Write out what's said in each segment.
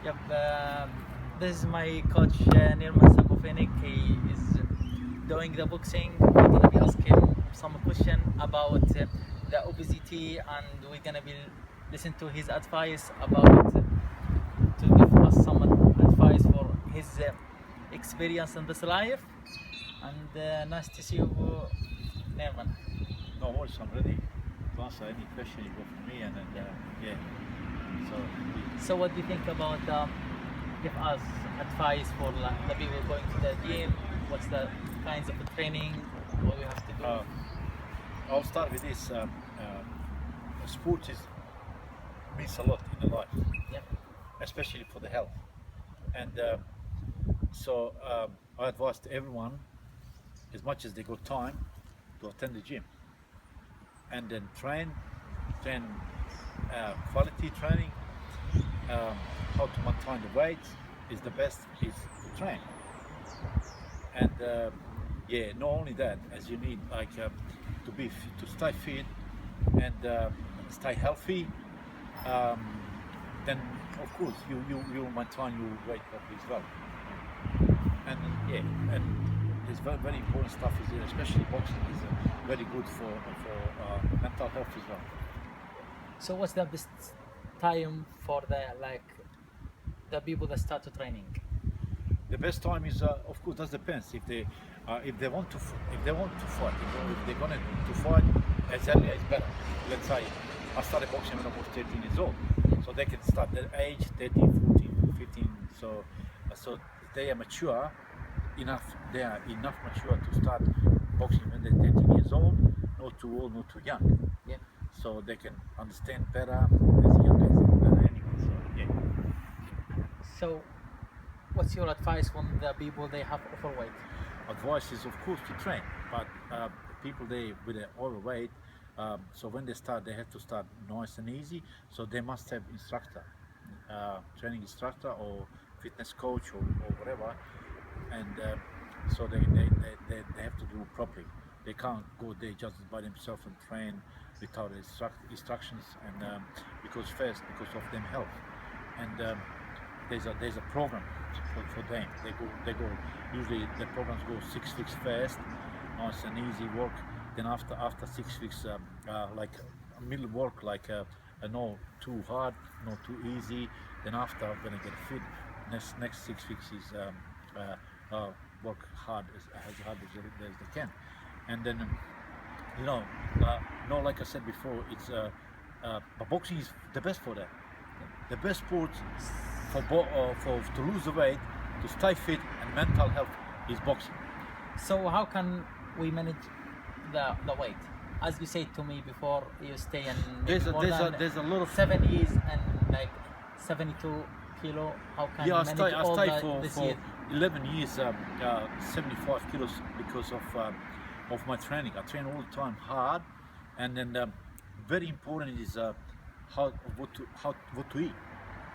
Yep, this is my coach Nermin Sabanovic. He is doing the boxing. We're gonna be asking some question about the obesity, and we're gonna be listen to his advice about to give us some advice for his experience in this life. And nice to see you, Nermin. No worries, I'm ready to answer any question you got from me, and then yeah. So So, what do you think about give us advice for the people going to the gym? What's the kinds of training? What we have to do? uh, I'll start with this. Sport means a lot in the life, Yep. especially for the health. And I advise to everyone, as much as they got time, to attend the gym and then train quality training. How to maintain the weight is the best is to train. And yeah, not only that, as you need like to stay fit and stay healthy, um, then of course you maintain your weight properly as well. And yeah, and there's very important stuff is there, especially boxing is very good for mental health as well. So, what's the best time for the people that start to training? The best time is, of course, that depends. If they want to if they want to fight, if they're gonna to fight as early as better. Let's say I started boxing when I was 13 years old, so they can start their age 13, 14, 15. So they are mature enough. They are enough mature to start boxing when they're 13 years old. Not too old, not too young. Yeah. So they can understand better as young as better anyway. So yeah. So, what's your advice on the people they have overweight? Advice is of course to train, but people they with the overweight, so when they start they have to start nice and easy, so they must have instructor, training instructor or fitness coach or whatever, and so they have to do properly. They can't go there just by themselves and train without instructions, and because of them health, and there's a program for them. They go usually the programs go 6 weeks first, nice and easy work. Then after 6 weeks, like a middle work, like not too hard, not too easy. Then after when I get fit, next 6 weeks is work hard as hard as they can, and then you know, no, like I said before, it's but boxing is the best for that. The best sport for to lose the weight, to stay fit, and mental health is boxing. So, how can we manage the weight? As you said to me before, you stay in maybe more than There's a lot of 70s and like 72 kilo. How can yeah. you manage I all stay this for year? 11 years, 75 kilos because of my training. I train all the time hard, and then very important is what to eat,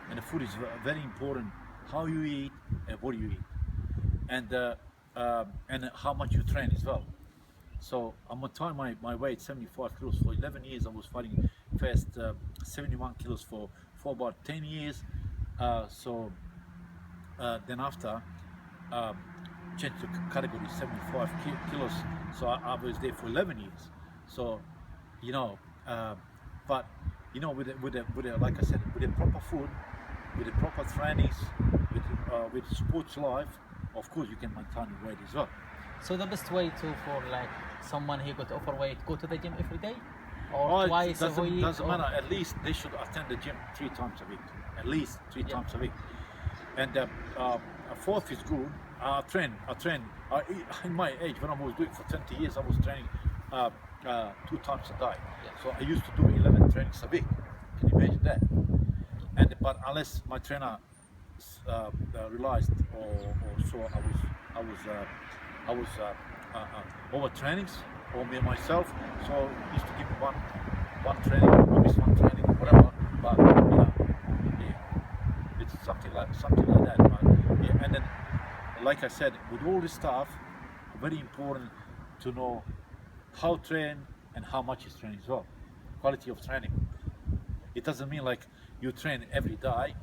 and the food is very important. How you eat and what you eat, and how much you train as well. So I'm gonna tie my weight 75 kilos for 11 years. I was fighting first 71 kilos for about 10 years. Then after um, changed to category 75 kilos. So I was there for 11 years. So you know, uh, but you know with like I said, with the proper food, with the proper trainings, with sports life, of course you can maintain your weight as well. So the best way to for like someone who got overweight, go to the gym every day or Or twice a week. doesn't Or, matter. At least they should attend the gym 3 times a week. At least three yeah. times a week. And a fourth is good. I train. In my age, when I was doing for 20 years, I was training 2 times a day. Yeah. So I used to do 11 trainings a week. Can you imagine that? And but unless my trainer realized or saw I was over trainings or me myself, so he used to give me one training, I miss one training, whatever. But yeah, it's something like that. But yeah, and then like I said, with all this stuff, very important to know how to train and how much is training as well. Quality of training. It doesn't mean like you train every day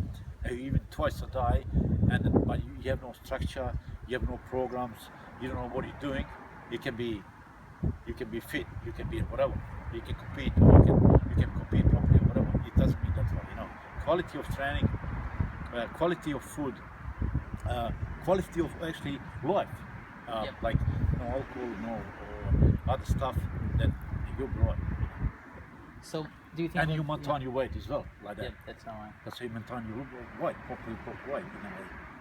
even twice a day, and but you have no structure, you have no programs, you don't know what you're doing. You can be fit, you can be whatever, you can compete, you can compete properly, whatever. It doesn't mean that way, you know. Quality of training, quality of food, quality of actually life, Yep. like no alcohol, no or other stuff. Then you'll be right. So do you think? And you when- maintain your weight as well, like that. Yeah, that's all right. That's how you maintain your weight, proper weight. You know,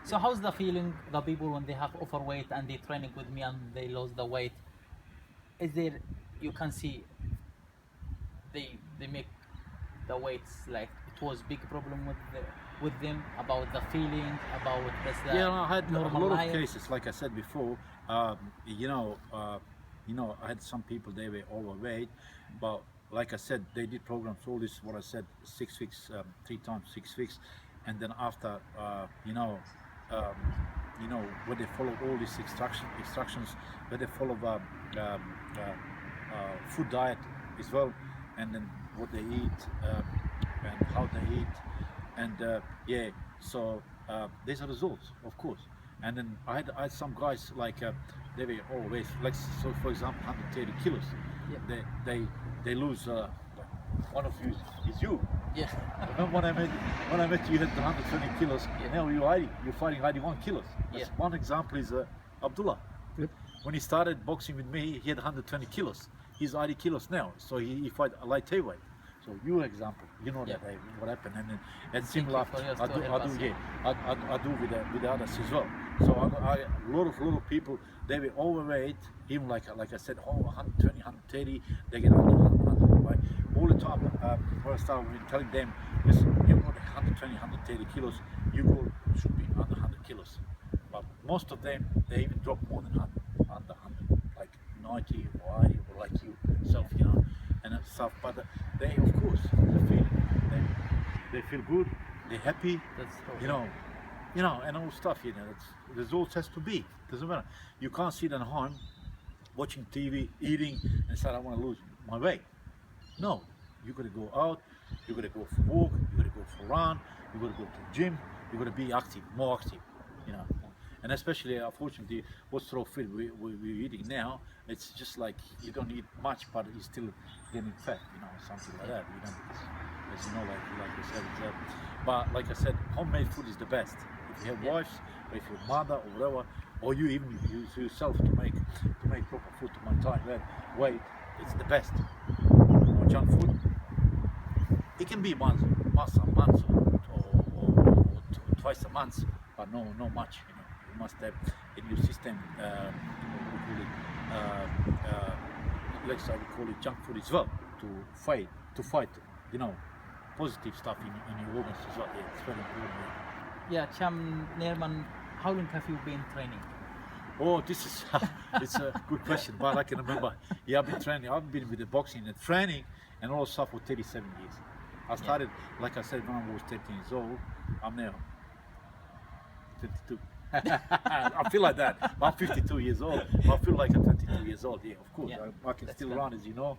So how's the feeling, the people when they have overweight and they training with me and they lose the weight? Is there, you can see they make the weights like it was big problem with them about the feeling about the yeah, I had a normal lot of life. cases, like I said before. You know, I had some people they were overweight, but like I said, they did programs. All this, what I said, 6 weeks, 3 times 6 weeks, and then after, um, when they follow all these instructions, when they follow the food diet as well, and then what they eat, and how they eat, and yeah, so these are results, of course. And then I had some guys like they were always like, so for example, 130 kilos. Yeah. They lose. One of you is you. Yeah. Remember when I met you, you had 120 kilos. Yeah. Now you're fighting 81 kilos. That's Yeah. one example is Abdullah. Yep. When he started boxing with me, he had 120 kilos. He's 80 kilos now, so he fight a light heavyweight. So your example, you know that what happened, and similar. for yours I to do, help I do, us. yeah, I do with the others as well. So a lot of people they were overweight, even like I said, 120, 130, they get like all the time. When I started telling them, listen, you're not 120, 130 kilos, you should be under 100 kilos. But most of them, they even drop more than 100, under 100, like 90 or 80, or like you yourself, you know, and that stuff. But they, of course, they feel good, they're happy, That's true. you know, and all stuff. You know, the results has to be. Doesn't matter. You can't sit at home watching TV, eating, and say I want to lose my weight. No, you got to go out. You got to go for walk. You got to go for run. You got to go to the gym. You got to be active, more active. You know, and especially unfortunately, what sort of food we're eating now, it's just like you don't eat much, but you're still getting fat. You know, something like that. You know, because as you know, like I said, but like I said, homemade food is the best. If you have wives, or if you're mother or whatever, or you even use yourself to make proper food to maintain that weight, it's the best. No junk food. It can be once a month or twice a month, but no much. You know, you must have in your system. We call it, let's say we call it junk food as well to fight. You know, positive stuff in your organs as well. Yeah, it's very important. Yeah. Yeah, Cham Nerman, how long have you been training? Oh, this is it's a good question, but I can remember. Yeah, I've been training. I've been with the boxing and training and all stuff for 37 years. I started, like I said, when I was 13 years old. I'm now 22. I feel like that. I'm 52 years old. I feel like I'm 22 years old. Yeah, of course. Yeah, I can that's still good. run, as you know.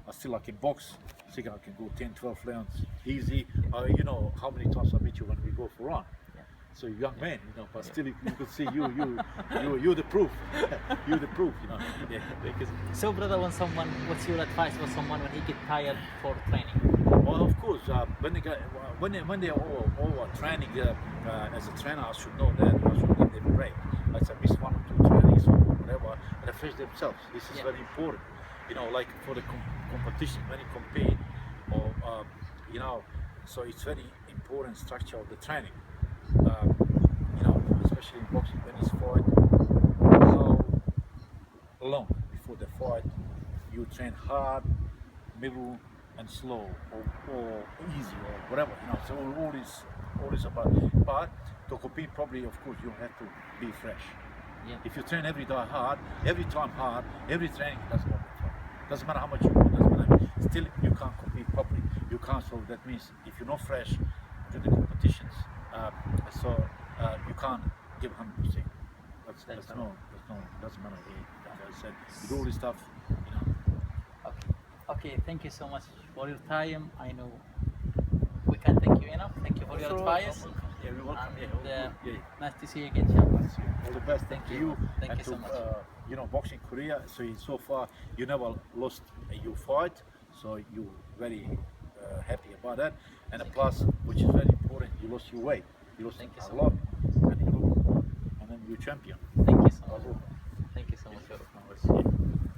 I can box. I think I can go 10, 12 rounds easy. You know how many times I meet you when we go for run. Yeah. So young man, you know, but still you could see you're the proof. You're the proof, you know. Yeah. Because, so brother, what's your advice for someone when he get tired for training? Well, of course, when they all are training as a trainer, I should know that. I should give them a break. Like I miss 1 or 2 trainings or whatever, refresh themselves. This is very important. You know, like for the competition, when you compete, or you know, so it's very important structure of the training. You know, especially in boxing, when it's fight, how long before the fight you train hard, middle, and slow, or easy, or whatever. You know, so all is about. But to compete properly, of course, you have to be fresh. Yeah. If you train every day hard, every time hard, every training doesn't work. Doesn't matter how much you do, doesn't matter. Still, you can't compete properly. You can't. So that means if you're not fresh to the competitions, you can't give 100%. That's no, doesn't matter. Like I said, with all this stuff, you know. Okay, thank you so much for your time. I know we can't thank you enough. Thank you for your advice. Yeah, we welcome. And Yeah, yeah. nice to see you again, champ. All the best. Thank to you. you. Thank and you to, so much. boxing Korea. So far, you never lost your fight. So you very happy about that. And Thank plus, which is very important, you lost your weight. You lost Thank you a so lot, and you look, and then you're champion. Thank you so much. Bravo. Thank you so much. No worries. Yeah.